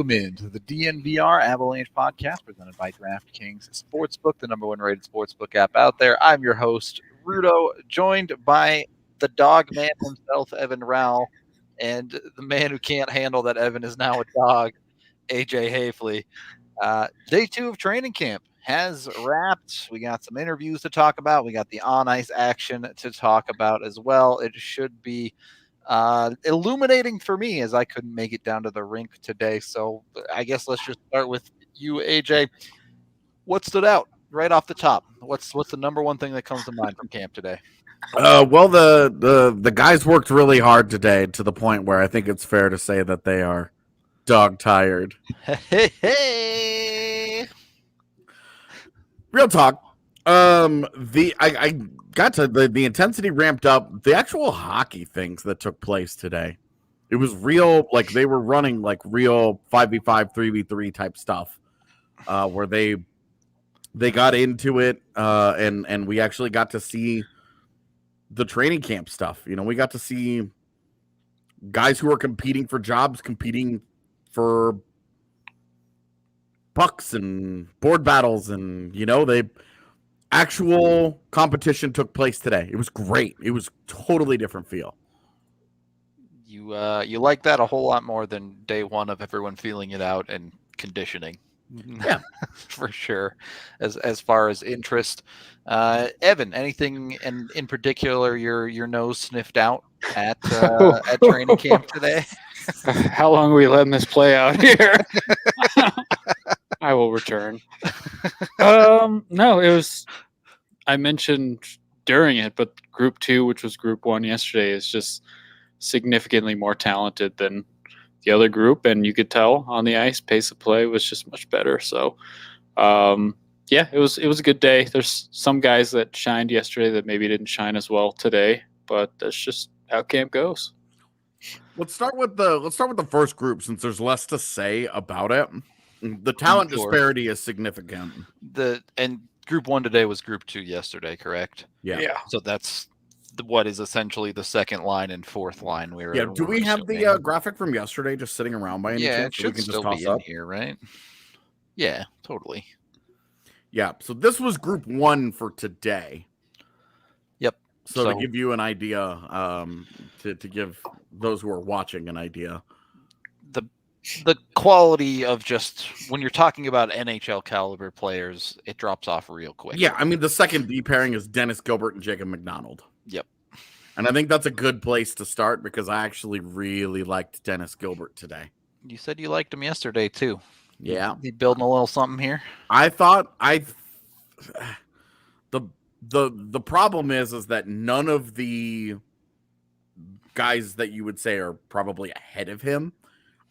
Welcome into the DNVR Avalanche podcast presented by DraftKings Sportsbook, the number one rated sportsbook app out there. I'm your host, Rudo, joined by the dog man himself, Evan Rowell, and the man who can't handle that Evan is now a dog, AJ Hafley. Day 2 of training camp has wrapped. We got some interviews to talk about. We got the on-ice action to talk about as well. It should be illuminating for me as I couldn't make it down to the rink today. So I guess let's just start with you, AJ. What stood out right off the top? What's the number one thing that comes to mind from camp today? Well, the guys worked really hard today to the point where I think it's fair to say that they are dog tired. Hey. Real talk. I got to the intensity ramped up. The actual hockey things that took place today, it was real. Like they were running like real 5v5, 3v3 type stuff, where they got into it, and we actually got to see the training camp stuff. You know, we got to see guys who are competing for jobs, competing for pucks and board battles, and actual competition took place today. It was great. It was totally different feel. You like that a whole lot more than day one of everyone feeling it out and conditioning. Yeah, for sure. As far as interest, Evan, anything in particular your nose sniffed out at training camp today? How long are we letting this play out here? I will return. No, it was. I mentioned during it, but Group 2, which was Group 1 yesterday, is just significantly more talented than the other group, and you could tell on the ice, pace of play was just much better. So, yeah, it was a good day. There's some guys that shined yesterday that maybe didn't shine as well today, but that's just how camp goes. Let's start with the first group since there's less to say about it. The talent disparity is significant. And Group 1 today was Group 2 yesterday, correct? Yeah. So that's what is essentially the second line and fourth line. Do we have the graphic from yesterday just sitting around by any chance? It should still be in here, right? Yeah, totally. Yeah, so this was Group 1 for today. Yep. So to give you an idea, to give those who are watching an idea, the quality of just when you're talking about NHL caliber players, it drops off real quick. Yeah, I mean the second D pairing is Dennis Gilbert and Jacob McDonald. Yep. And I think that's a good place to start because I actually really liked Dennis Gilbert today. You said you liked him yesterday too. Yeah. You building a little something here? I thought the problem is that none of the guys that you would say are probably ahead of him,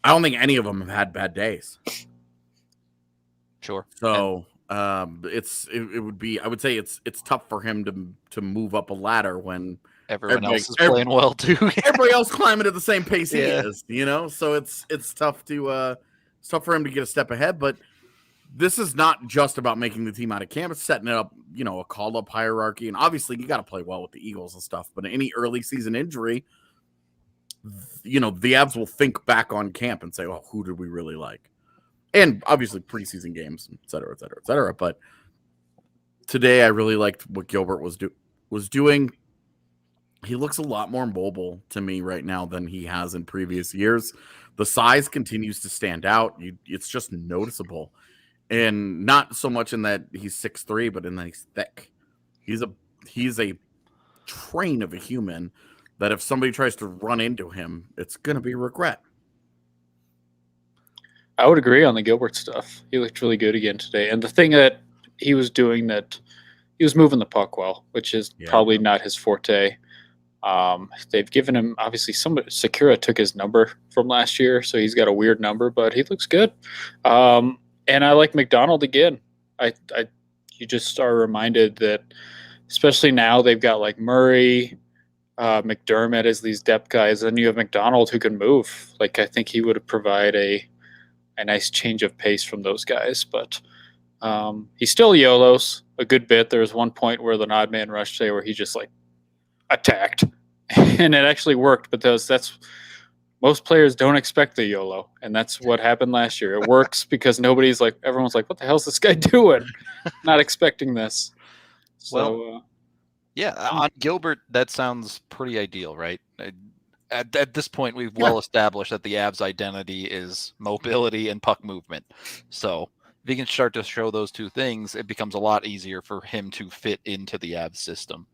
I don't think any of them have had bad days. Sure. So it would be, I would say it's tough for him to move up a ladder when everyone else is playing well too. Everybody else climbing at the same pace he is, So it's tough for him to get a step ahead. But this is not just about making the team out of camp. It's setting it up, a called up hierarchy. And obviously you got to play well with the Eagles and stuff. But any early season injury, the Avs will think back on camp and say, well, who did we really like? And obviously preseason games, et cetera, et cetera, et cetera. But today I really liked what Gilbert was doing. He looks a lot more mobile to me right now than he has in previous years. The size continues to stand out. It's just noticeable. And not so much in that he's 6'3", but in that he's thick. He's a train of a human that if somebody tries to run into him, it's going to be regret. I would agree on the Gilbert stuff. He looked really good again today. And the thing that he was doing, that he was moving the puck well, which is probably not his forte. They've given him, obviously, Sakura took his number from last year, so he's got a weird number, but he looks good. And I like McDonald again. You just are reminded that, especially now, they've got like Murray, McDermott as these depth guys, and you have McDonald who can move. Like I think he would provide a nice change of pace from those guys, but he still YOLOs a good bit. There was one point where the odd man rush today where he just like attacked, and it actually worked. But that's most players don't expect the YOLO, and that's what happened last year. It works because everyone's like, what the hell's this guy doing? Not expecting this. So, on Gilbert, that sounds pretty ideal, right? At this point, we've well established that the Avs' identity is mobility and puck movement. So if he can start to show those two things, it becomes a lot easier for him to fit into the Avs system.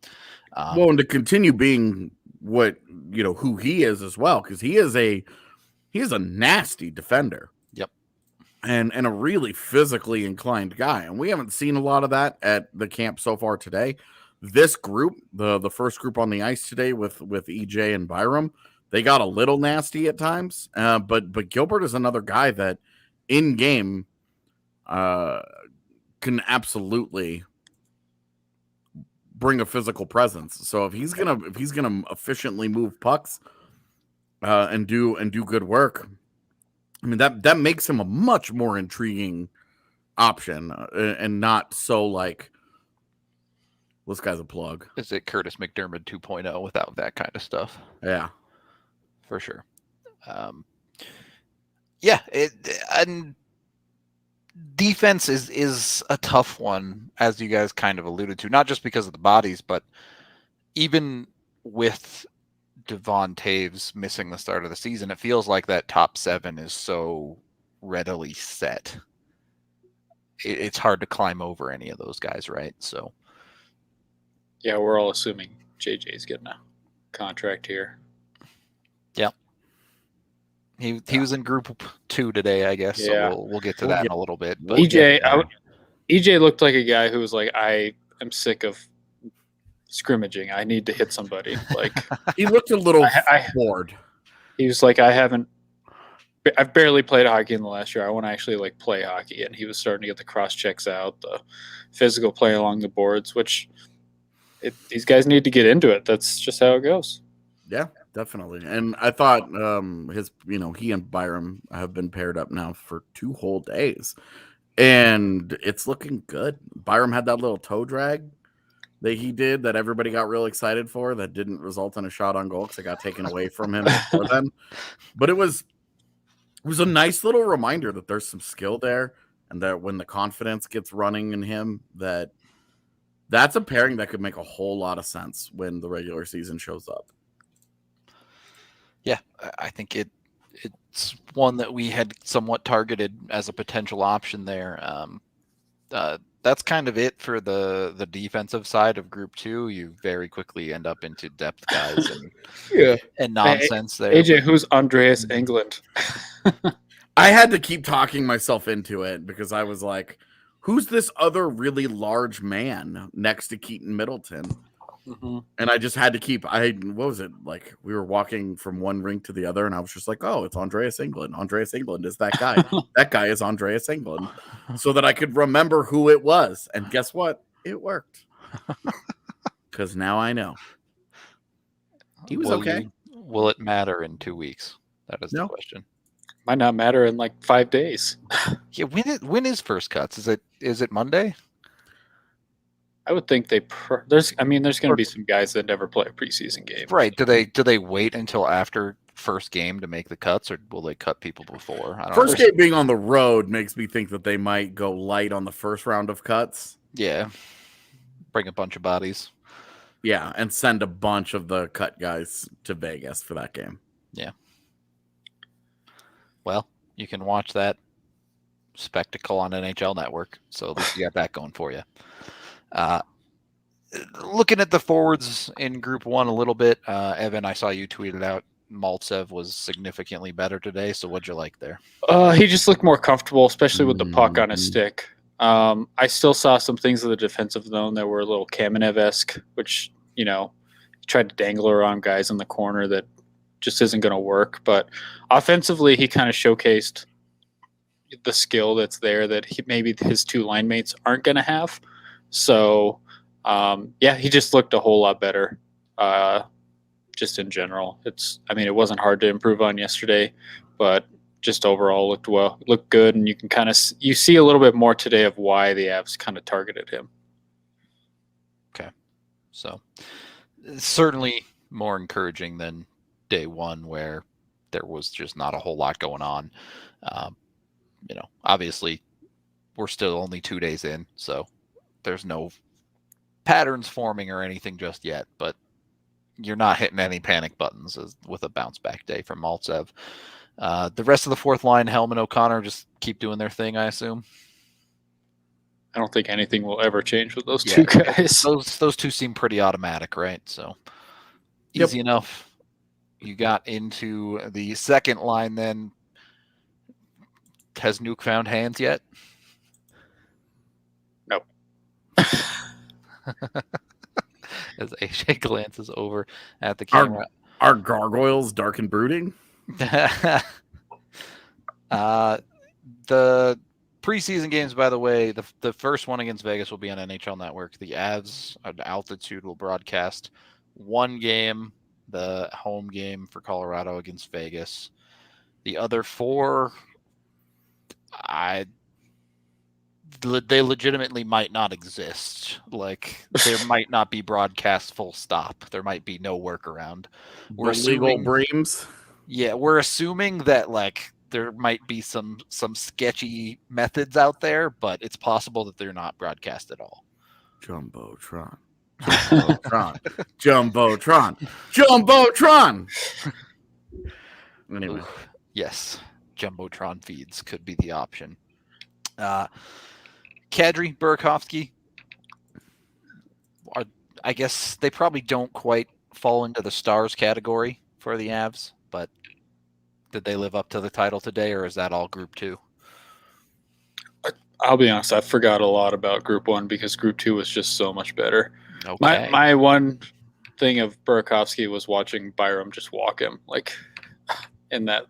And to continue being who he is as well, because he is a nasty defender. Yep. And a really physically inclined guy. And we haven't seen a lot of that at the camp so far today. This group, the first group on the ice today with EJ and Byram, they got a little nasty at times. But Gilbert is another guy that in game can absolutely bring a physical presence. So if he's gonna efficiently move pucks and do good work, I mean that makes him a much more intriguing option and not so like, this guy's a plug. Is it Curtis McDermott 2.0 without that kind of stuff? Yeah, for sure. And defense is a tough one, as you guys kind of alluded to, not just because of the bodies, but even with Devon Taves missing the start of the season, it feels like that top 7 is so readily set. It's hard to climb over any of those guys, right? So, yeah, we're all assuming JJ's getting a contract here. Yeah. He was in group 2 today, I guess. Yeah. So we'll get to that in a little bit. But EJ looked like a guy who was like, I am sick of scrimmaging. I need to hit somebody. Like he looked a little bored. He was like, I've barely played hockey in the last year. I want to actually like play hockey. And he was starting to get the cross checks out, the physical play along the boards, which these guys need to get into it. That's just how it goes. Yeah. Definitely. And I thought he and Byram have been paired up now for 2 whole days. And it's looking good. Byram had that little toe drag that he did that everybody got real excited for that didn't result in a shot on goal because it got taken away from him before then. But it was a nice little reminder that there's some skill there and that when the confidence gets running in him, that's a pairing that could make a whole lot of sense when the regular season shows up. Yeah, I think it's one that we had somewhat targeted as a potential option there. That's kind of it for the defensive side of Group 2. You very quickly end up into depth guys and nonsense there. AJ, who's Andreas Englund? I had to keep talking myself into it because I was like, who's this other really large man next to Keaton Middleton? Mm-hmm. And I just had to keep. What was it like? We were walking from one rink to the other, and I was just like, "Oh, it's Andreas Englund. Andreas Englund is that guy. That guy is Andreas Englund," so that I could remember who it was. And guess what? It worked because now I know he was okay. Will it matter in 2 weeks? That is the question. Might not matter in like 5 days. Yeah, when is first cuts? Is it Monday? I would think there's going to be some guys that never play a preseason game. Right. Do they wait until after first game to make the cuts, or will they cut people before? I don't know. Game being on the road makes me think that they might go light on the first round of cuts. Yeah. Bring a bunch of bodies. Yeah, and send a bunch of the cut guys to Vegas for that game. Yeah. Well, you can watch that spectacle on NHL Network, so at least you got that going for you. Looking at the forwards in Group 1 a little bit, Evan, I saw you tweeted out Maltsev was significantly better today. So what'd you like there? He just looked more comfortable, especially with the puck on his stick. I still saw some things in the defensive zone that were a little Kamenev-esque, which, he tried to dangle around guys in the corner that just isn't going to work. But offensively, he kind of showcased the skill that's there that maybe his 2 line mates aren't going to have. So, he just looked a whole lot better, just in general. It wasn't hard to improve on yesterday, but just overall looked good, and you can you see a little bit more today of why the Avs kind of targeted him. Okay. So, certainly more encouraging than day 1 where there was just not a whole lot going on. Obviously we're still only 2 days in, so there's no patterns forming or anything just yet, but you're not hitting any panic buttons with a bounce back day from Maltsev. The rest of the fourth line, Hellman, O'Connor, just keep doing their thing, I assume. I don't think anything will ever change with those two guys. Those two seem pretty automatic, right? So easy enough. You got into the second line then. Has Newhook found hands yet? No. As AJ glances over at the camera. Are gargoyles dark and brooding? The preseason games, by the way, the first one against Vegas will be on NHL Network. The Avs at Altitude will broadcast one game, the home game for Colorado against Vegas. The other four, they legitimately might not exist. Like, there might not be broadcast full stop. There might be no workaround. We're legal breams. Yeah, we're assuming that like there might be some sketchy methods out there, but it's possible that they're not broadcast at all. Jumbotron. Jumbotron. Anyway. Yes, Jumbotron feeds could be the option. Kadri, Burakovsky, I guess they probably don't quite fall into the stars category for the Avs, but did they live up to the title today, or is that all Group 2? I'll be honest, I forgot a lot about Group 1 because Group 2 was just so much better. Okay. My one thing of Burakovsky was watching Byram just walk him, like, and that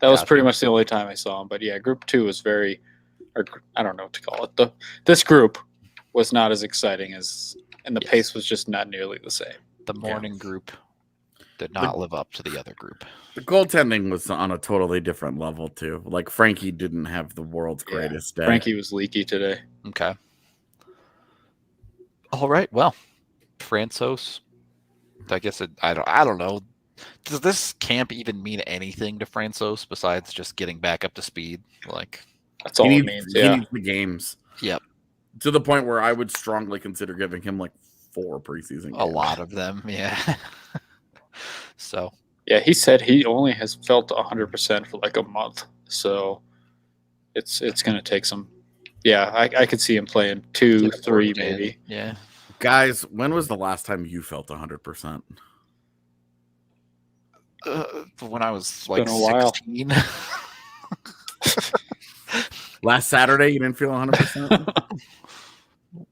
was pretty much the only time I saw him. But yeah, Group 2 was very, or I don't know what to call it. This group was not as exciting and the pace was just not nearly the same. The morning group did not live up to the other group. The goaltending was on a totally different level too. Like Frankie didn't have the world's greatest day. Frankie was leaky today. Okay. All right. Well, Francouz. I guess I don't know. Does this camp even mean anything to Francouz besides just getting back up to speed? Like, that's all it means. He needs the games. Yep. To the point where I would strongly consider giving him like 4 preseason games. A lot of them, yeah. So. Yeah, he said he only has felt 100% for like a month. So it's going to take some. Yeah, I could see him playing 2, 3 maybe. Yeah. Guys, when was the last time you felt 100%? When I was like 16. Last Saturday, you didn't feel 100%?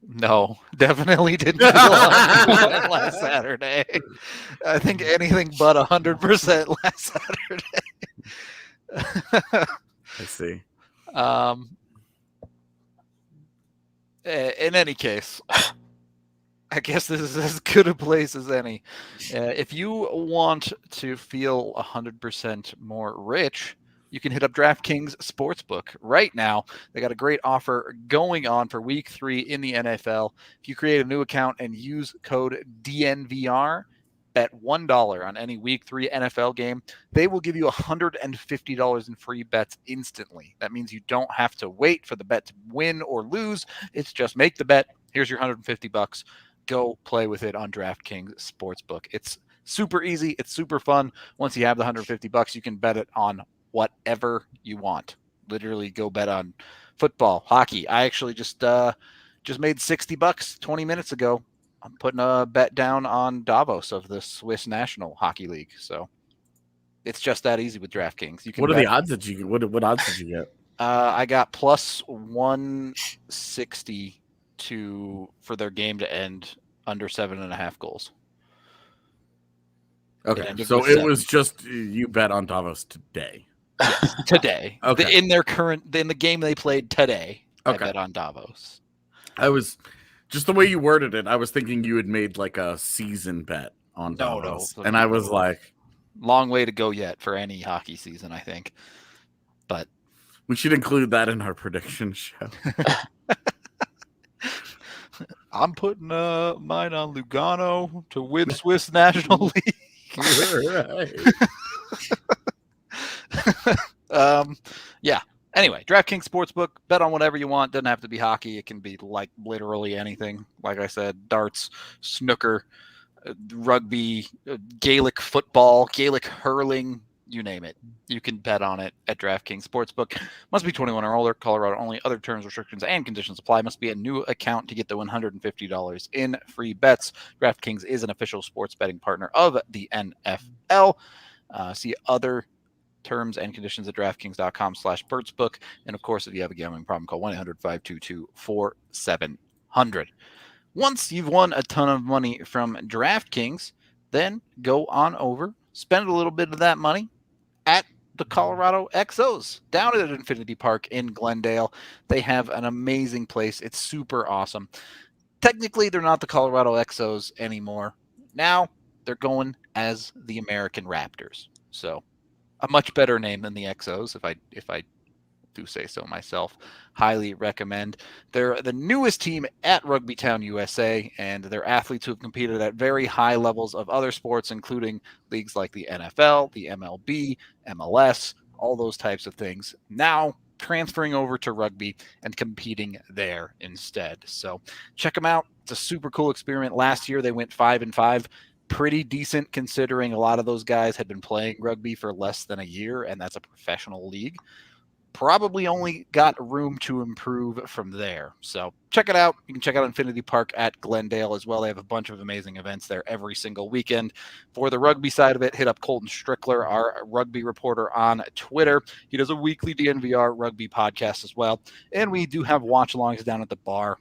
No, definitely didn't feel 100% last Saturday. I think anything but 100% last Saturday. I see. In any case, I guess this is as good a place as any. If you want to feel 100% more rich, you can hit up DraftKings Sportsbook right now. They got a great offer going on for Week 3 in the NFL. If you create a new account and use code DNVR, bet $1 on any Week 3 NFL game, they will give you $150 in free bets instantly. That means you don't have to wait for the bet to win or lose. It's just make the bet. Here's your $150. Go play with it on DraftKings Sportsbook. It's super easy. It's super fun. Once you have the $150, you can bet it on whatever you want. Literally go bet on football, hockey. I actually just made $60 20 minutes ago. I'm putting a bet down on Davos of the Swiss National Hockey League. So it's just that easy with DraftKings. You can. What are the odds that you get? What odds did you get? I got plus 160 for their game to end under 7.5 goals. Okay, so it was just you bet on Davos today. Yes, today. Okay. In the game they played today, I bet on Davos. I was just the way you worded it. I was thinking you had made like a season bet on Davos, and I was like, long way to go yet for any hockey season, I think. But we should include that in our prediction show. I'm putting mine on Lugano to win Swiss National League. Right. Yeah. Anyway, DraftKings Sportsbook, bet on whatever you want. Doesn't have to be hockey. It can be like literally anything. Like I said, darts, snooker, rugby, Gaelic football, Gaelic hurling, you name it. You can bet on it at DraftKings Sportsbook. Must be 21 or older. Colorado only. Other terms, restrictions, and conditions apply. Must be a new account to get the $150 in free bets. DraftKings is an official sports betting partner of the NFL. See other terms and conditions at DraftKings.com/Sportsbook. And of course, if you have a gambling problem, call 1-800-522-4700. Once you've won a ton of money from DraftKings, then go on over, spend a little bit of that money at the Colorado XOs down at Infinity Park in Glendale. They have an amazing place. It's super awesome. Technically, they're not the Colorado XOs anymore. Now they're going as the American Raptors. So a much better name than the XOs, if I do say so myself. Highly recommend. They're the newest team at Rugby Town, USA, and they're athletes who have competed at very high levels of other sports, including leagues like the NFL, the MLB, MLS, all those types of things. Now transferring over to rugby and competing there instead. So check them out. It's a super cool experiment. Last year they went 5-5. Pretty decent considering a lot of those guys had been playing rugby for less than a year, and that's a professional league. Probably only got room to improve from there. So check it out. You can check out Infinity Park at Glendale as well. They have a bunch of amazing events there every single weekend. For the rugby side of it, hit up Colton Strickler, our rugby reporter on Twitter. He does a weekly DNVR rugby podcast as well. And we do have watch-alongs down at the bar.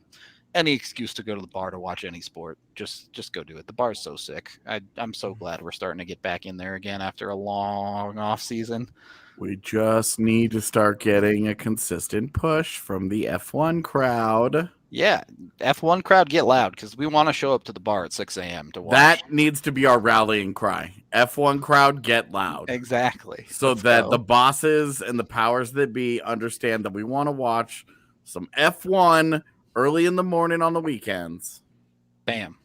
Any excuse to go to the bar to watch any sport, just go do it. The bar is so sick. I'm so glad we're starting to get back in there again after a long off season. We just need to start getting a consistent push from the F1 crowd. Yeah, F1 crowd, get loud because we want to show up to the bar at 6 a.m. to watch. That needs to be our rallying cry. F1 crowd, get loud. Exactly. So that the bosses and the powers that be understand that we want to watch some F1 early in the morning on the weekends. Bam.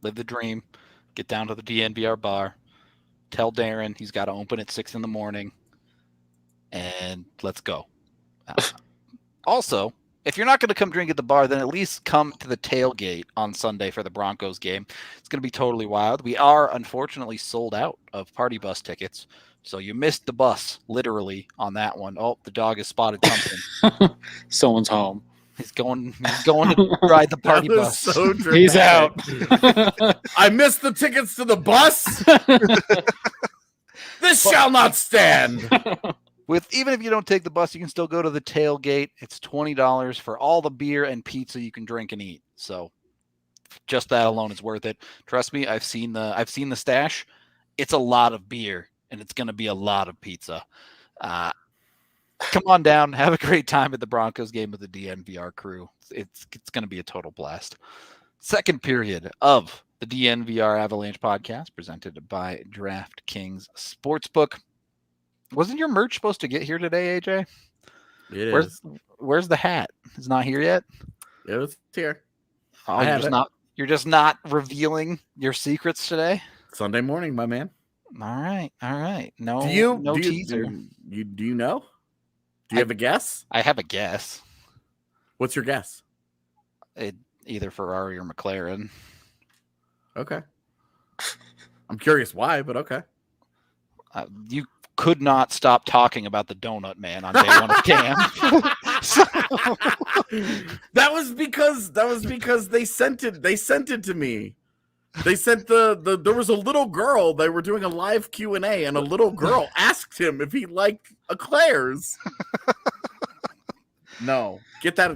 Live the dream. Get down to the DNVR bar. Tell Darren he's got to open at 6 in the morning. And let's go. Also, if you're not going to come drink at the bar, then at least come to the tailgate on Sunday for the Broncos game. It's going to be totally wild. We are unfortunately sold out of party bus tickets. So you missed the bus, literally, on that one. Oh, the dog has spotted something. Someone's home. He's going to ride the party bus. So He's out. I missed the tickets to the bus. This shall not stand. Even if you don't take the bus, you can still go to the tailgate. It's $20 for all the beer and pizza you can drink and eat. So just that alone is worth it. Trust me, I've seen the stash. It's a lot of beer and it's going to be a lot of pizza. Come on down, have a great time at the Broncos game with the DNVR crew. It's going to be a total blast. Second period of the DNVR Avalanche podcast presented by DraftKings Sportsbook. Wasn't your merch supposed to get here today, AJ? Where's the hat? It's not here yet? It was here. Oh, you're just not revealing your secrets today? Sunday morning, my man. All right. No teaser. Do you know? Do you have a guess? I have a guess. What's your guess? Either Ferrari or McLaren. Okay. I'm curious why, but okay. You could not stop talking about the Donut Man on day one of camp. That was because they sent it to me. They sent there was a little girl. They were doing a live Q&A, and a little girl asked him if he liked eclairs. No, get no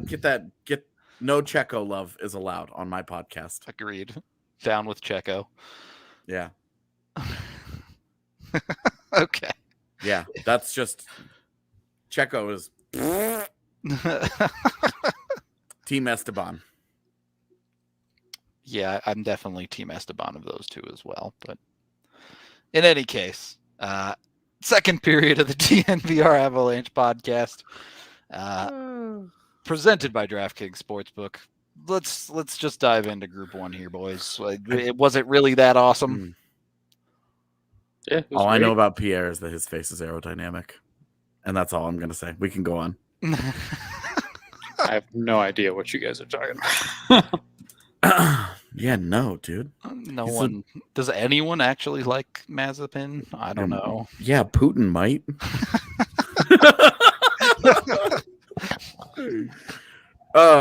Checo love is allowed on my podcast. Agreed. Down with Checo. Yeah. Okay. Yeah, that's just Checo is Team Esteban. Yeah, I'm definitely Team Esteban of those two as well. But in any case, second period of the DNVR Avalanche podcast, presented by DraftKings Sportsbook. Let's just dive into Group 1 here, boys. Was it really that awesome? Yeah, all I know about Pierre is that his face is aerodynamic. And that's all I'm going to say. We can go on. I have no idea what you guys are talking about. Yeah, no, dude. No one. Does anyone actually like Mazepin? I don't know. Yeah, Putin might.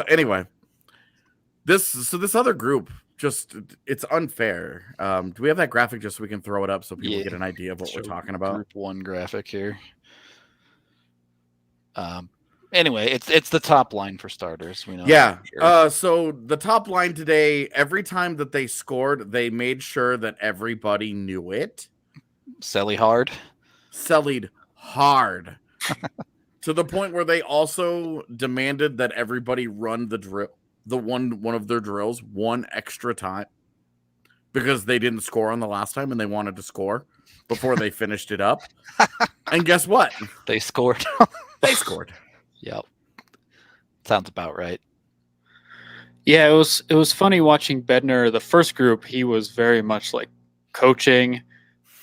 Anyway, this other group, just it's unfair. Do we have that graphic just so we can throw it up so people get an idea of what we're talking about? Group 1 graphic here. Anyway, it's the top line for starters. We know. Yeah. Sure. So the top line today, every time that they scored, they made sure that everybody knew it. Selly hard. Sellied hard. To the point where they also demanded that everybody run the drill, one of their drills one extra time, because they didn't score on the last time and they wanted to score before they finished it up. And guess what? They scored. They scored. Yep. Sounds about right. Yeah, it was funny watching Bednar. The first group, he was very much like coaching.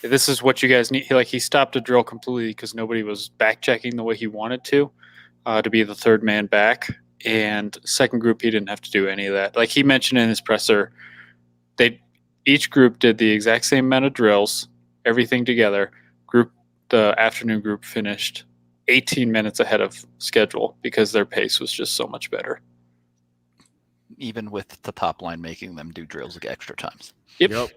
This is what you guys need. He stopped a drill completely because nobody was back checking the way he wanted to be the third man back. And second group, he didn't have to do any of that. Like he mentioned in his presser, each group did the exact same amount of drills, everything together. The afternoon group finished 18 minutes ahead of schedule because their pace was just so much better. Even with the top line making them do drills like extra times. Yep.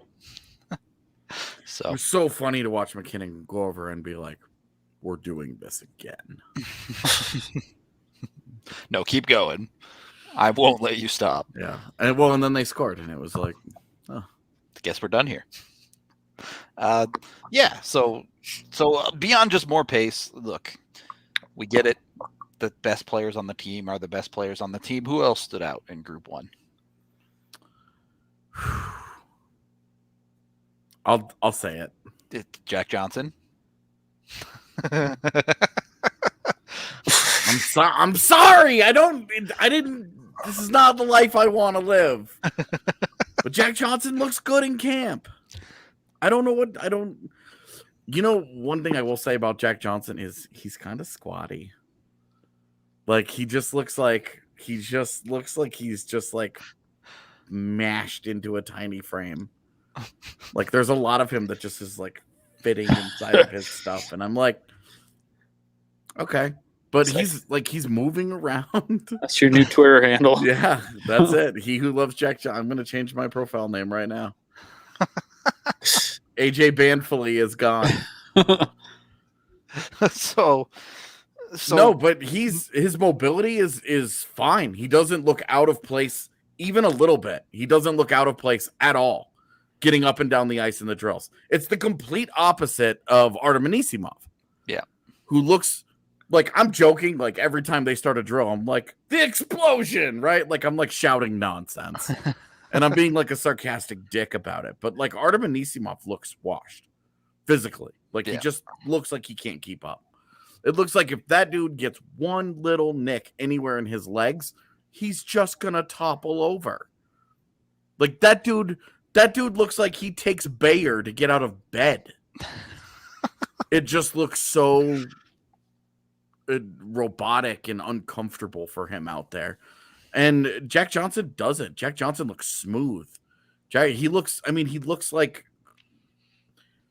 So it was so funny to watch McKinnon go over and be like, "We're doing this again." No, keep going. I won't let you stop. Yeah. And then they scored, and it was like, oh, guess we're done here. Yeah. So beyond just more pace, look, we get it. The best players on the team are the best players on the team. Who else stood out in Group 1? I'll say it. Jack Johnson. I'm sorry. I didn't. This is not the life I want to live. But Jack Johnson looks good in camp. You know, one thing I will say about Jack Johnson is he's kind of squatty. Like he just looks like he's just like mashed into a tiny frame. Like there's a lot of him that just is like fitting inside of his stuff, and I'm like, okay, but he's moving around. That's your new Twitter handle. Yeah, that's it. He who loves Jack Johnson. I'm gonna change my profile name right now. AJ Banfully is gone. So no, but his mobility is fine. He doesn't look out of place even a little bit. He doesn't look out of place at all, getting up and down the ice in the drills. It's the complete opposite of Artem Anisimov. Yeah. Who looks like, I'm joking, like every time they start a drill, I'm like, the explosion, right? Like I'm like shouting nonsense. And I'm being like a sarcastic dick about it. But like Artem Anisimov looks washed physically. Like he just looks like he can't keep up. It looks like if that dude gets one little nick anywhere in his legs, he's just gonna topple over. Like that dude looks like he takes Bayer to get out of bed. It just looks so robotic and uncomfortable for him out there. And Jack Johnson doesn't. Jack Johnson looks smooth. He looks like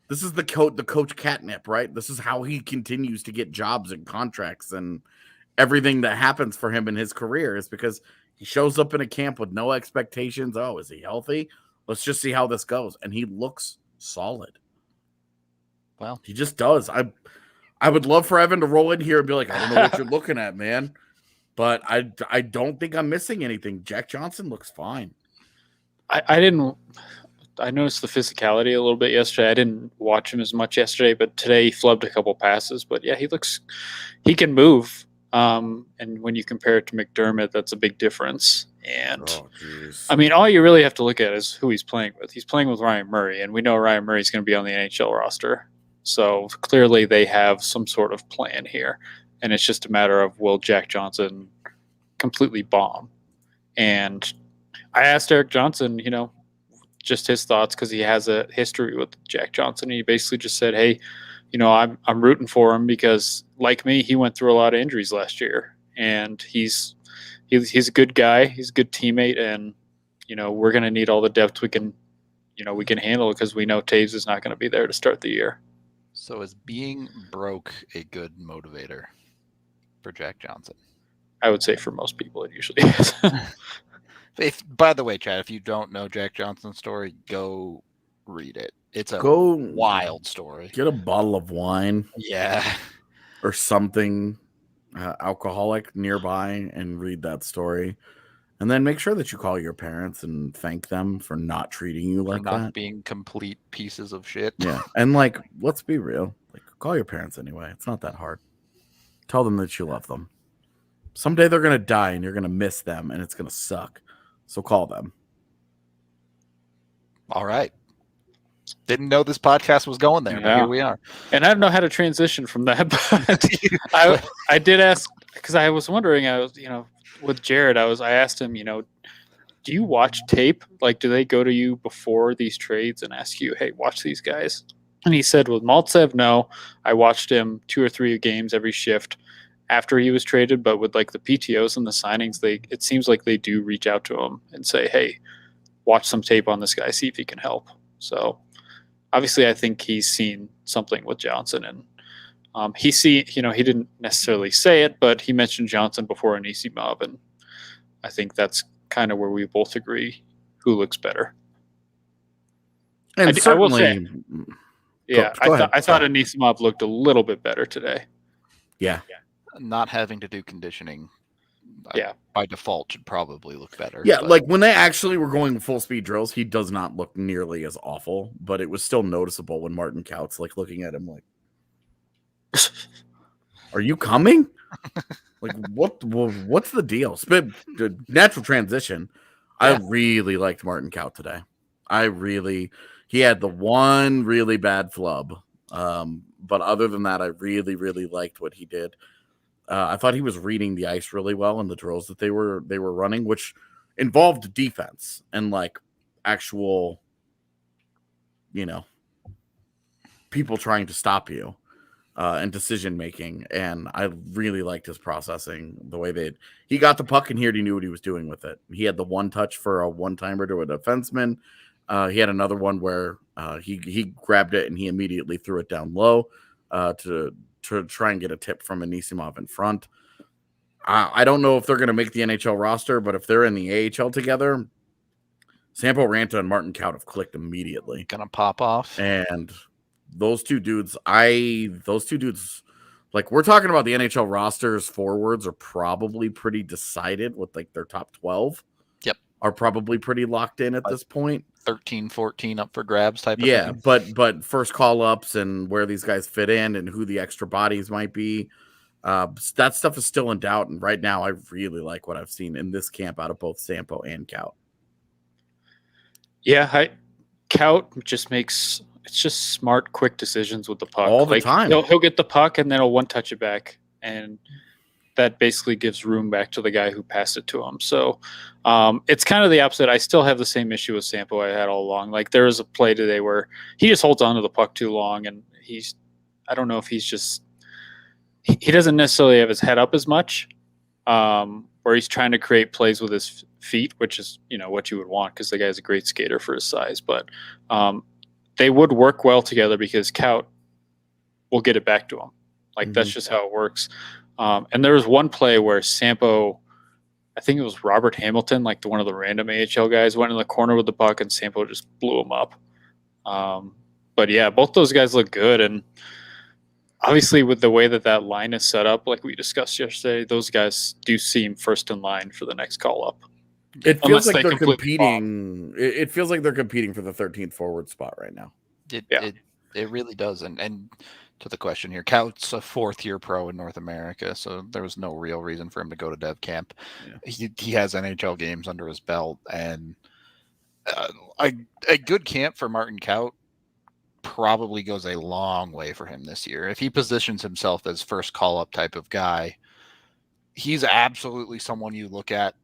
this is the coach catnip, right? This is how he continues to get jobs and contracts and everything that happens for him in his career is because he shows up in a camp with no expectations. Oh, is he healthy? Let's just see how this goes. And he looks solid. Well, he just does. I would love for Evan to roll in here and be like, I don't know what you're looking at, man. But I don't think I'm missing anything. Jack Johnson looks fine. I noticed the physicality a little bit yesterday. I didn't watch him as much yesterday, but today he flubbed a couple passes. But yeah, he can move. And when you compare it to McDermott, that's a big difference. And I mean, all you really have to look at is who he's playing with. He's playing with Ryan Murray, and we know Ryan Murray's going to be on the NHL roster. So clearly they have some sort of plan here. And it's just a matter of, will Jack Johnson completely bomb? And I asked Eric Johnson, just his thoughts, because he has a history with Jack Johnson. And he basically just said, hey, I'm rooting for him because, like me, he went through a lot of injuries last year, and he's a good guy. He's a good teammate, and we're going to need all the depth we can handle because we know Taves is not going to be there to start the year. So is being broke a good motivator for Jack Johnson? I would say for most people it usually is. By the way, Chad, if you don't know Jack Johnson's story, go read it. It's a wild story. Get a bottle of wine. Yeah. Or something alcoholic nearby and read that story. And then make sure that you call your parents and thank them for not treating you like that. Not being complete pieces of shit. Yeah. And let's be real. Call your parents anyway. It's not that hard. Tell them that you love them. Someday they're going to die and you're going to miss them and it's going to suck. So call them. All right. Didn't know this podcast was going there, but here we are. And I don't know how to transition from that, but I did ask, because I was wondering, with Jared, I asked him, do you watch tape? Do they go to you before these trades and ask you, hey, watch these guys? And he said, with Maltsev, no. I watched him 2 or 3 games every shift after he was traded, but with the PTOs and the signings, it seems like they do reach out to him and say, hey, watch some tape on this guy, see if he can help. So obviously I think he's seen something with Johnson, and he didn't necessarily say it, but he mentioned Johnson before Anisimov, and I think that's kind of where we both agree who looks better. And I will say, I thought Anisimov looked a little bit better today. Yeah. Not having to do conditioning, by default should probably look better. Yeah, when they actually were going full speed drills, he does not look nearly as awful, but it was still noticeable when Martin Kautz looking at him are you coming? What's the deal? Natural transition. Yeah. I really liked Martin Kautz today. He had the one really bad flub. But other than that, I really, really liked what he did. I thought he was reading the ice really well in the drills that they were running, which involved defense and actual, people trying to stop you and decision making. And I really liked his processing, the way he got the puck and he already knew what he was doing with it. He had the one touch for a one-timer to a defenseman. He had another one where he grabbed it and he immediately threw it down low to try and get a tip from Anisimov in front. I don't know if they're going to make the NHL roster, but if they're in the AHL together, Sampo Ranta and Martin Kautz have clicked immediately. Gonna pop off. And those two dudes, we're talking about the NHL rosters forwards are probably pretty decided with their top 12. Yep. Are probably pretty locked in at this point. 13, 14 up for grabs type of thing. Yeah, but first call-ups and where these guys fit in and who the extra bodies might be, that stuff is still in doubt. And right now, I really like what I've seen in this camp out of both Sampo and Kautz. Yeah, Kautz just makes smart, quick decisions with the puck. All the time. He'll get the puck and then he'll one-touch it back. And that basically gives room back to the guy who passed it to him. So it's kind of the opposite. I still have the same issue with Sampo I had all along. There was a play today where he just holds on to the puck too long, and I don't know if he's just he doesn't necessarily have his head up as much, where he's trying to create plays with his feet, which is what you would want because the guy's a great skater for his size. But they would work well together because Kautz will get it back to him. That's just how it works. And there was one play where Sampo, I think it was Robert Hamilton, one of the random AHL guys, went in the corner with the puck and Sampo just blew him up. But yeah, both those guys look good. And obviously with the way that line is set up, like we discussed yesterday, those guys do seem first in line for the next call up. It feels like they're competing. It feels like they're competing for the 13th forward spot right now. It really does. And to the question here, Kautz a fourth-year pro in North America, so there was no real reason for him to go to dev camp. Yeah. He has NHL games under his belt, and a good camp for Martin Kautz probably goes a long way for him this year. If he positions himself as first call-up type of guy, he's absolutely someone you look at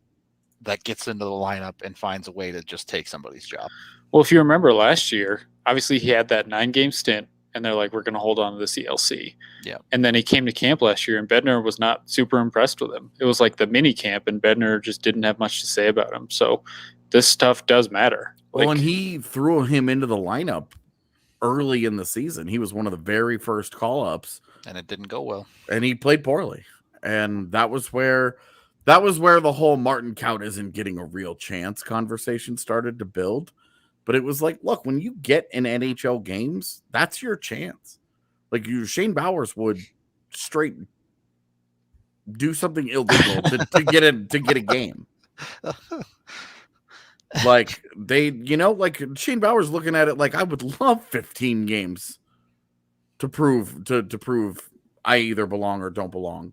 that gets into the lineup and finds a way to just take somebody's job. Well, if you remember last year, obviously he had that 9-game stint, and they're like, we're going to hold on to the CLC. Yeah. And then he came to camp last year, and Bednar was not super impressed with him. It was like the mini camp, and Bednar just didn't have much to say about him. So this stuff does matter. Well, and he threw him into the lineup early in the season. He was one of the very first call-ups. And it didn't go well. And he played poorly. And that was where the whole Martin Kaut isn't getting a real chance conversation started to build. But it was like, look, when you get in NHL games, that's your chance. Like Shane Bowers would straight do something illegal to get a game. Like like Shane Bowers looking at it like, I would love 15 games to prove I either belong or don't belong.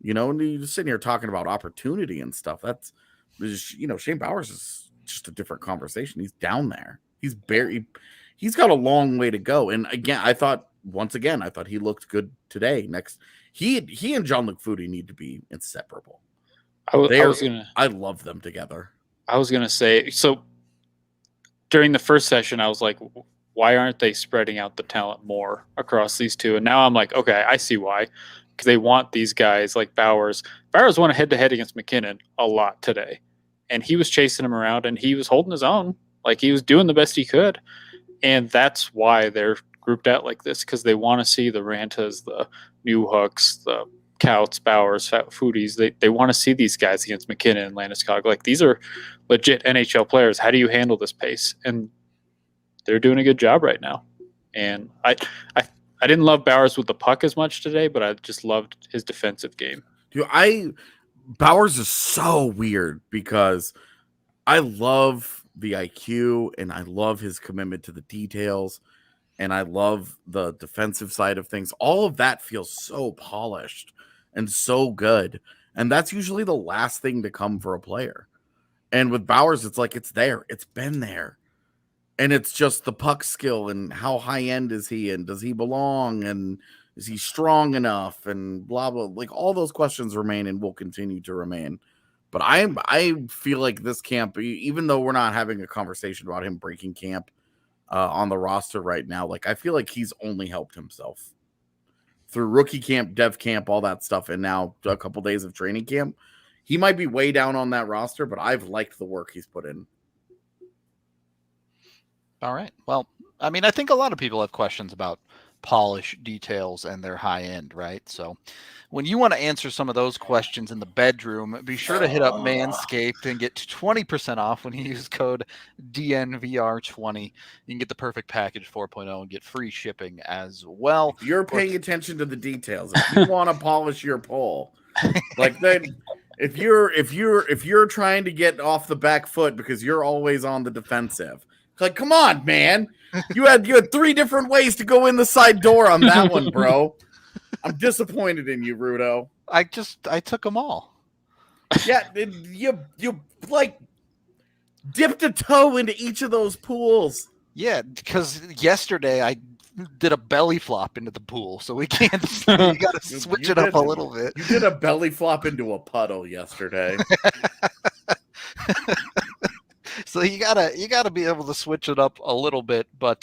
And you're just sitting here talking about opportunity and stuff. That's Shane Bowers is just a different conversation. He's down there. He's got a long way to go. And again, I thought he looked good today. He and Jean-Luc Foudy need to be inseparable. I love them together. I was gonna say, so during the first session, I was like, why aren't they spreading out the talent more across these two? And now I'm like, okay, I see why. Because they want these guys like Bowers. Bowers won a head-to-head against McKinnon a lot today. And he was chasing him around, and he was holding his own. Like, he was doing the best he could. And that's why they're grouped out like this, because they want to see the Rantas, the Newhooks, the Kauts, Bowers, Foodies. They want to see these guys against McKinnon and Landeskog. Like, these are legit NHL players. How do you handle this pace? And they're doing a good job right now. And I didn't love Bowers with the puck as much today, but I just loved his defensive game. Dude, Bowers is so weird because I love the IQ and I love his commitment to the details and I love the defensive side of things. All of that feels so polished and so good. And that's usually the last thing to come for a player. And with Bowers, it's like it's there. It's been there. And it's just the puck skill and how high end is he and does he belong and is he strong enough and blah, blah. Like all those questions remain and will continue to remain. But I feel like this camp, even though we're not having a conversation about him breaking camp on the roster right now, like I feel like he's only helped himself through rookie camp, dev camp, all that stuff. And now a couple days of training camp. He might be way down on that roster, but I've liked the work he's put in. All right. Well, I mean, I think a lot of people have questions about polish, details, and their high end, right? So when you want to answer some of those questions in the bedroom, be sure to hit up Manscaped and get 20% off when you use code DNVR20. You can get the perfect package 4.0 and get free shipping as well. If you're paying attention to the details. If you want to polish your pole, like then if you're trying to get off the back foot because you're always on the defensive. Like, come on, man. You had 3 different ways to go in the side door on that one, bro. I'm disappointed in you, Rudo. I took them all. Yeah, you like dipped a toe into each of those pools. Yeah, because yesterday I did a belly flop into the pool, so we can't. You got to switch it up a little bit. You did a belly flop into a puddle yesterday. So you gotta be able to switch it up a little bit, but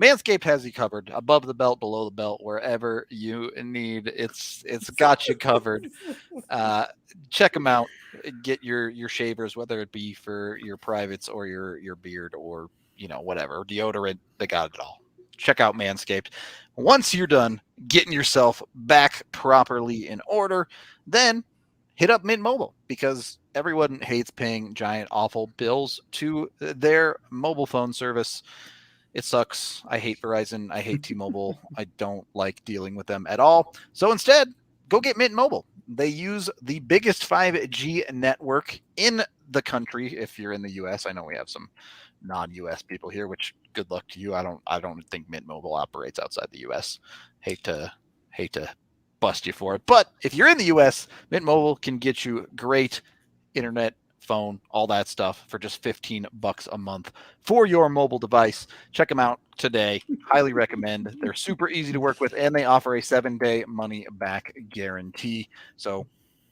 Manscaped has you covered, above the belt, below the belt, wherever you need. It's got you covered. Check them out. Get your shavers, whether it be for your privates or your beard or whatever deodorant. They got it all. Check out Manscaped. Once you're done getting yourself back properly in order, then hit up Mint Mobile, because everyone hates paying giant, awful bills to their mobile phone service. It sucks. I hate Verizon. I hate T-Mobile. I don't like dealing with them at all. So instead, go get Mint Mobile. They use the biggest 5G network in the country. If you're in the U.S., I know we have some non-U.S. people here, which good luck to you. I don't think Mint Mobile operates outside the U.S. Hate to bust you for it. But if you're in the U.S., Mint Mobile can get you great internet, phone, all that stuff for just $15 a month for your mobile device. Check them out today. Highly recommend. They're super easy to work with, and they offer a 7-day money-back guarantee. So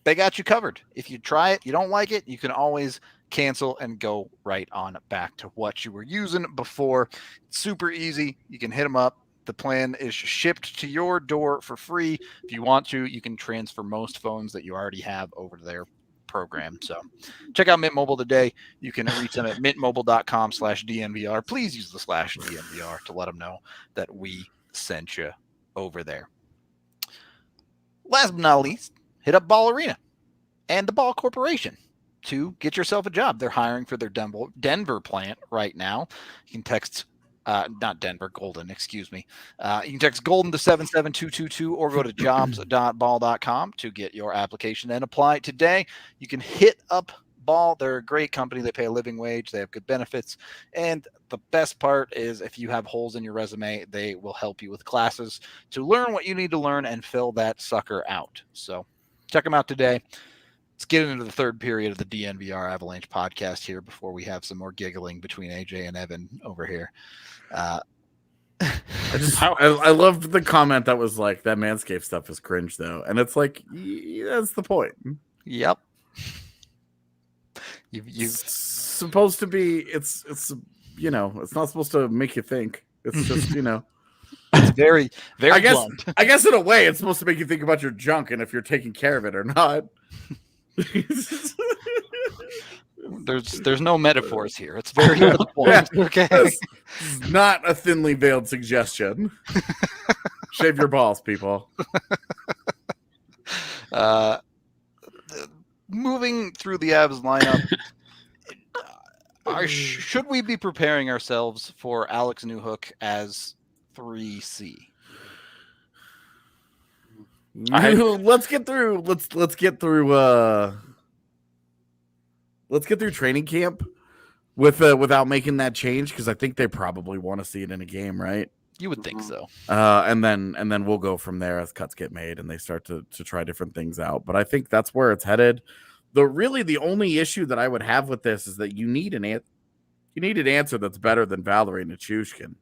they got you covered. If you try it, you don't like it, you can always cancel and go right on back to what you were using before. It's super easy. You can hit them up. The plan is shipped to your door for free. If you want to, you can transfer most phones that you already have over to their program. So check out Mint Mobile today. You can reach them at mintmobile.com/DNVR. Please use the /DNVR to let them know that we sent you over there. Last but not least, hit up Ball Arena and the Ball Corporation to get yourself a job. They're hiring for their Denver plant right now. You can text not Denver, Golden, excuse me. You can text Golden to 77222 or go to jobs.ball.com to get your application and apply today. You can hit up Ball. They're a great company. They pay a living wage. They have good benefits. And the best part is if you have holes in your resume, they will help you with classes to learn what you need to learn and fill that sucker out. So check them out today. Let's get into the third period of the DNVR Avalanche podcast here before we have some more giggling between AJ and Evan over here. I loved the comment that was like, that Manscaped stuff is cringe though. And it's like, that's the point. Yep. You've supposed to be, it's you know, it's not supposed to make you think. It's just, you know. It's very, very blunt. I guess in a way it's supposed to make you think about your junk and if you're taking care of it or not. There's no metaphors here. It's very to the point. Yeah, okay. This is not a thinly veiled suggestion. Shave your balls, people. Moving through the Avs lineup, should we be preparing ourselves for Alex Newhook as 3C? Let's get through training camp without making that change, because I think they probably want to see it in a game, right? You would think so. And then we'll go from there as cuts get made and they start to try different things out. But I think that's where it's headed. The only issue that I would have with this is that you need an answer that's better than Valerie Nichushkin.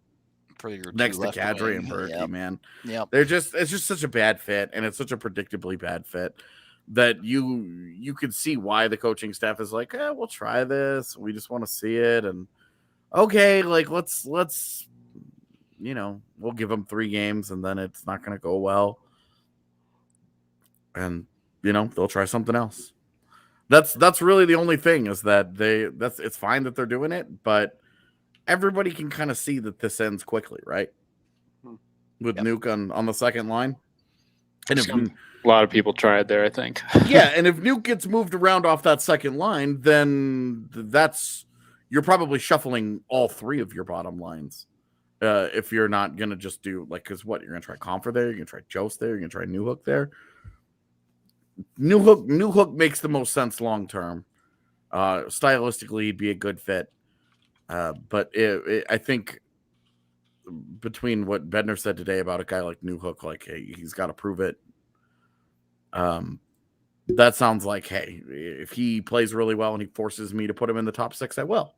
For your next to Kadri and Berkey, man. Yep. It's just such a bad fit, and it's such a predictably bad fit that you could see why the coaching staff is like, we'll try this. We just want to see it, and okay, like let's we'll give them 3 games, and then it's not going to go well, and they'll try something else. That's really the only thing is that it's fine that they're doing it, but everybody can kind of see that this ends quickly, right? With Nuke on the second line. And if a lot of people tried there, I think. Yeah, and if Nuke gets moved around off that second line, then you're probably shuffling all 3 of your bottom lines. If you're not going to just do, because what? You're going to try Comfer there, you're going to try Jost there, you're going to try Newhook there. Newhook makes the most sense long term. Stylistically, he'd be a good fit. But I think between what Bednar said today about a guy like Newhook, like, hey, he's got to prove it. That sounds like, hey, if he plays really well and he forces me to put him in the top 6, I will.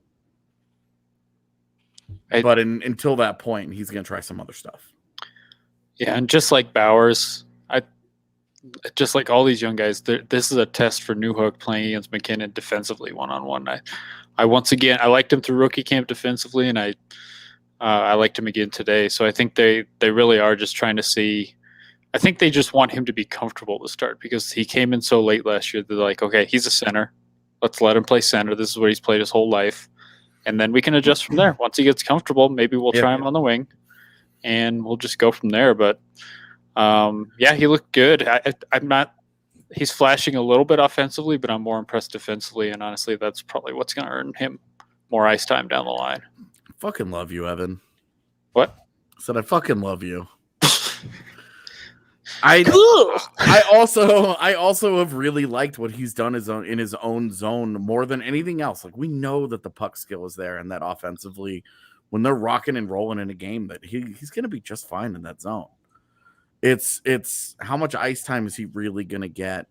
But until that point, he's going to try some other stuff. Yeah, and just like Bowers, just like all these young guys, this is a test for Newhook playing against McKinnon defensively one-on-one. I once again, I liked him through rookie camp defensively, and I liked him again today. So I think they really are just trying to see. I think they just want him to be comfortable to start because he came in so late last year. They're like, okay, he's a center. Let's let him play center. This is where he's played his whole life. And then we can adjust from there. Once he gets comfortable, maybe we'll try him on the wing, and we'll just go from there. But he looked good. I'm not. He's flashing a little bit offensively, but I'm more impressed defensively. And honestly, that's probably what's going to earn him more ice time down the line. I fucking love you, Evan. What? I said I fucking love you. I also have really liked what he's done in his own zone more than anything else. Like, we know that the puck skill is there and that offensively, when they're rocking and rolling in a game, that he's going to be just fine in that zone. It's how much ice time is he really going to get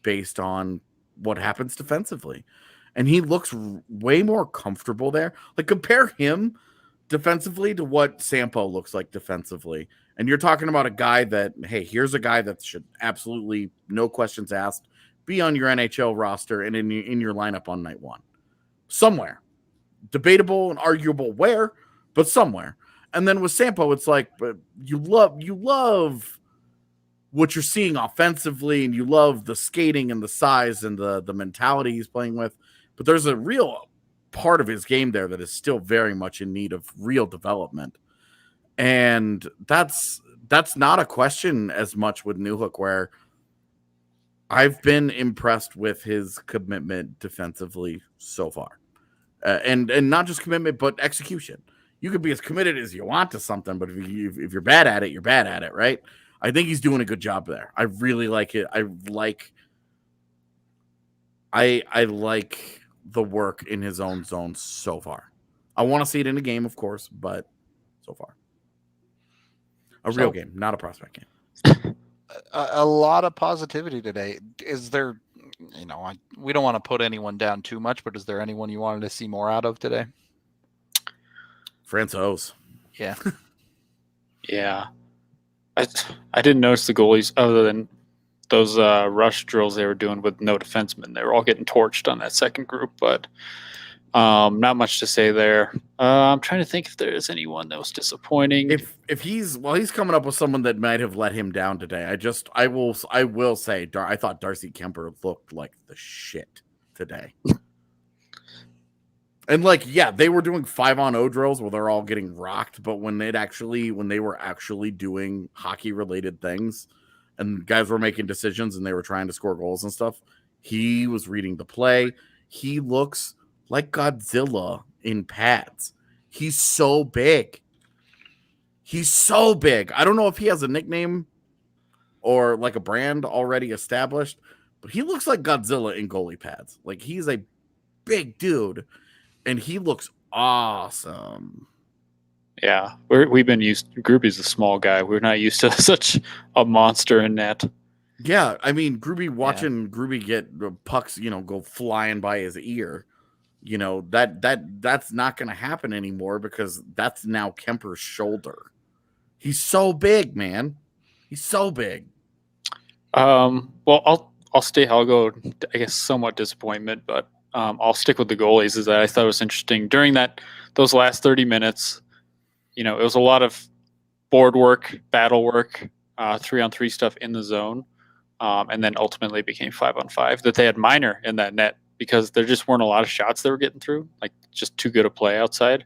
based on what happens defensively. And he looks way more comfortable there. Like, compare him defensively to what Sampo looks like defensively. And you're talking about a guy that, hey, here's a guy that should absolutely, no questions asked, be on your NHL roster and in your lineup on night 1. Somewhere. Debatable and arguable where, but somewhere. And then with Sampo, it's like, but you love what you're seeing offensively, and you love the skating and the size and the mentality he's playing with. But there's a real part of his game there that is still very much in need of real development. And that's not a question as much with Newhook, where I've been impressed with his commitment defensively so far. And not just commitment, but execution. You could be as committed as you want to something, but if you're bad at it, you're bad at it, right? I think he's doing a good job there. I really like it. I like the work in his own zone so far. I want to see it in a game, of course, but so far. A real game, not a prospect game. A lot of positivity today. Is there, we don't want to put anyone down too much, but is there anyone you wanted to see more out of today? Francouz. Yeah. Yeah. I didn't notice the goalies other than those rush drills they were doing with no defensemen. They were all getting torched on that second group, but not much to say there. I'm trying to think if there's anyone that was disappointing. If he's coming up with someone that might have let him down today. I will say I thought Darcy Kemper looked like the shit today. And they were doing 5-on-0 drills where they're all getting rocked, but when they were actually doing hockey related things and guys were making decisions and they were trying to score goals and stuff, he was reading the play. He looks like Godzilla in pads. He's so big. I don't know if he has a nickname or like a brand already established, but he looks like Godzilla in goalie pads. Like, he's a big dude. And he looks awesome. Yeah, we've been used. Groupie's a small guy. We're not used to such a monster in net. Yeah, I mean, Groupie get pucks, go flying by his ear. That's not going to happen anymore because that's now Kemper's shoulder. He's so big, man. He's so big. Well, I'll go. I guess somewhat disappointment, but. I'll stick with the goalies. Is that I thought it was interesting during those last 30 minutes. It was a lot of board work, battle work, 3-on-3 stuff in the zone, and then ultimately became 5-on-5. That they had Minor in that net because there just weren't a lot of shots they were getting through, like just too good a play outside.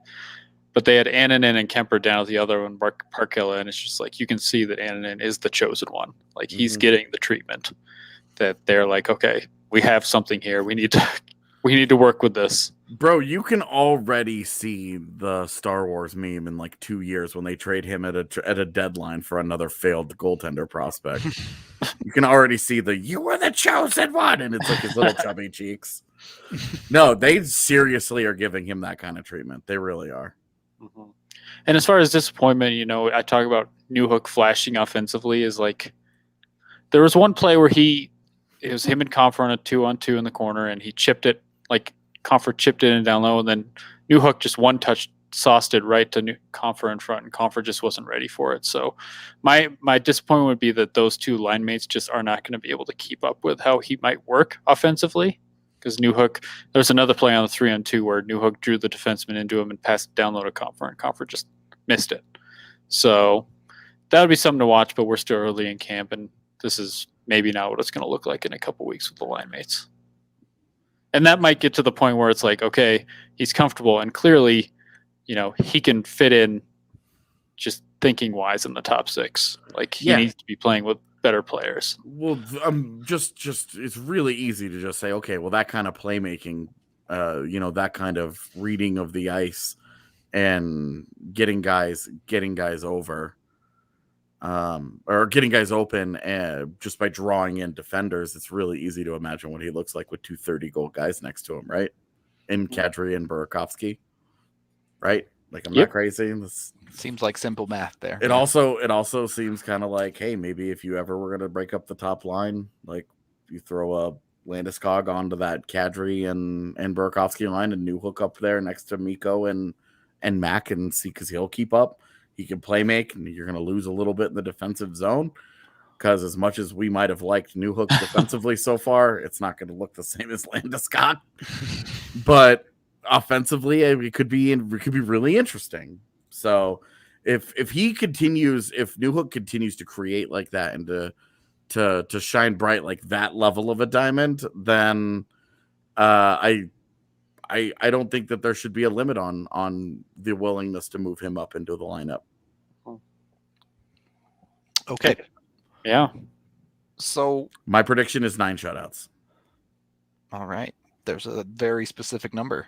But they had Annunen and Kemper down at the other one, Parkilla, and it's just like you can see that Annunen is the chosen one. Like he's getting the treatment that they're like, okay, we have something here. We need to work with this. Bro, you can already see the Star Wars meme in 2 years when they trade him at a deadline for another failed goaltender prospect. You can already see you were the chosen one, and it's like his little chubby cheeks. No, they seriously are giving him that kind of treatment. They really are. Mm-hmm. And as far as disappointment, I talk about Newhook flashing offensively is there was one play where it was him and Comfort on a 2-on-2 in the corner, and he chipped it. Comfort chipped it in down low, and then Newhook just one touch sauced it right to Comfort in front, and Comfort just wasn't ready for it. So my disappointment would be that those two line mates just are not going to be able to keep up with how he might work offensively. Because Newhook, there's another play on the 3-on-2 where Newhook drew the defenseman into him and passed it down low to Comfort, and Comfort just missed it. So that would be something to watch, but we're still early in camp, and this is maybe not what it's going to look like in a couple weeks with the line mates. And that might get to the point where it's like, okay, he's comfortable and clearly, he can fit in just thinking wise in the top 6. He needs to be playing with better players. Well, just it's really easy to just say, okay, well, that kind of playmaking, that kind of reading of the ice and getting guys over. Or getting guys open just by drawing in defenders, it's really easy to imagine what he looks like with 2 30-goal guys next to him, right? In Kadri and Burakovsky, right? I'm not crazy. This seems like simple math there. It also seems kind of like, hey, maybe if you ever were going to break up the top line, you throw a Landeskog onto that Kadri and Burakovsky line and Newhook up there next to Mikko and Mac and see because he'll keep up. He can play make, and you're going to lose a little bit in the defensive zone because as much as we might have liked Newhook defensively so far, it's not going to look the same as Landeskog. But offensively, it could be really interesting. So if he continues, if Newhook continues to create like that and to shine bright like that level of a diamond, then I don't think that there should be a limit on the willingness to move him up into the lineup. Okay. Yeah. So my prediction is 9 shutouts. All right. There's a very specific number.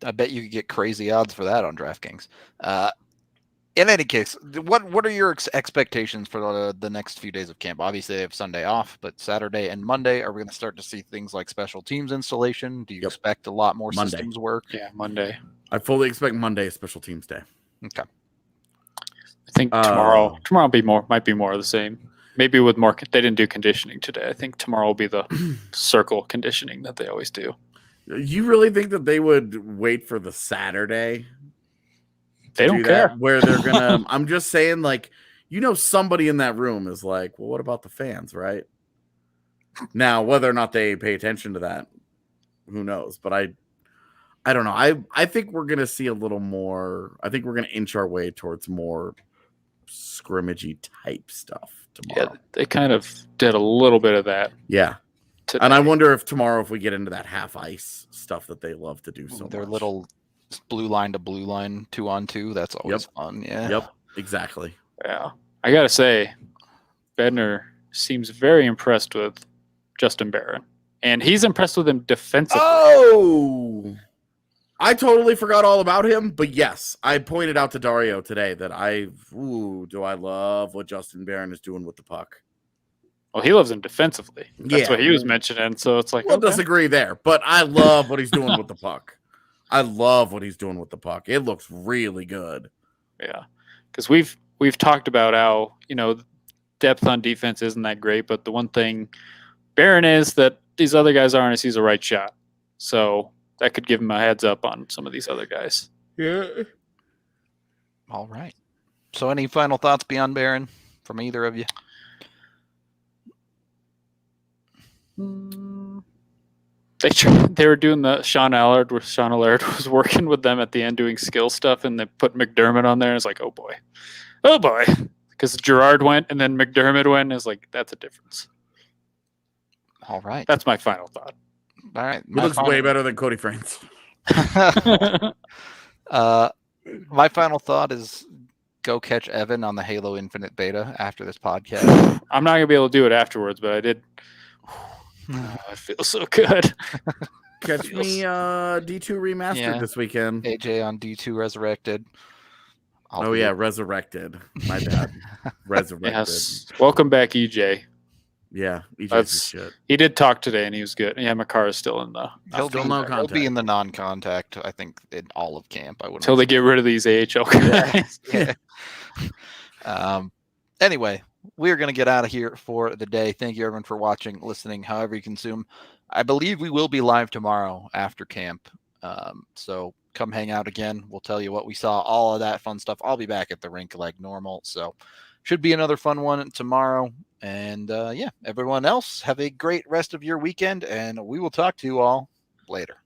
I bet you could get crazy odds for that on DraftKings. In any case, what are your expectations for the next few days of camp? Obviously, they have Sunday off, but Saturday and Monday, are we going to start to see things like special teams installation? Do you expect a lot more systems work? Yeah, Monday. I fully expect Monday special teams day. Okay. I think tomorrow might be more of the same. Maybe with more. They didn't do conditioning today. I think tomorrow will be the circle conditioning that they always do. You really think that they would wait for the Saturday? They don't care where they're gonna. I'm just saying, like, somebody in that room is like, well, what about the fans, right? Now, whether or not they pay attention to that, who knows? But I don't know. I think we're gonna see a little more. I think we're gonna inch our way towards more scrimmagey type stuff tomorrow. Yeah, they kind of did a little bit of that. Yeah. Today. And I wonder if tomorrow, if we get into that half ice stuff that they love to do so Their much. little blue line to blue line 2-on-2. That's always fun. Yeah. Yep. Exactly. Yeah. I got to say, Bednar seems very impressed with Justin Barron. And he's impressed with him defensively. Oh! I totally forgot all about him, but yes, I pointed out to Dario today that do I love what Justin Barron is doing with the puck. Well, he loves him defensively. That's what he was mentioning. So it's like, we'll disagree there, but I love what he's doing with the puck. I love what he's doing with the puck. It looks really good. Yeah, because we've talked about how depth on defense isn't that great, but the one thing Barron is that these other guys aren't is he's a right shot. So that could give him a heads up on some of these other guys. Yeah. All right. So any final thoughts beyond Barron from either of you? They were doing the Sean Allard, where Sean Allard was working with them at the end doing skill stuff, and they put McDermott on there. And it's like, oh boy, because Gerard went and then McDermott went. It's like, that's a difference. All right, that's my final thought. All right, he looks way better than Cody France. My final thought is go catch Evan on the Halo Infinite beta after this podcast. I'm not gonna be able to do it afterwards, but I did. I feel so good. Catch me D2 Remastered this weekend. AJ on D2 Resurrected. Resurrected. My bad. Resurrected. Yes. Welcome back, EJ. Yeah, EJ's shit. He did talk today, and he was good. Yeah, Makar is still in the. He'll be in the non-contact. I think in all of camp. I wouldn't until they get rid of these AHL guys. Yeah. Anyway, we're going to get out of here for the day. Thank you, everyone, for watching, listening, however you consume. I believe we will be live tomorrow after camp. So come hang out again. We'll tell you what we saw, all of that fun stuff. I'll be back at the rink like normal. So should be another fun one tomorrow. And everyone else, have a great rest of your weekend. And we will talk to you all later.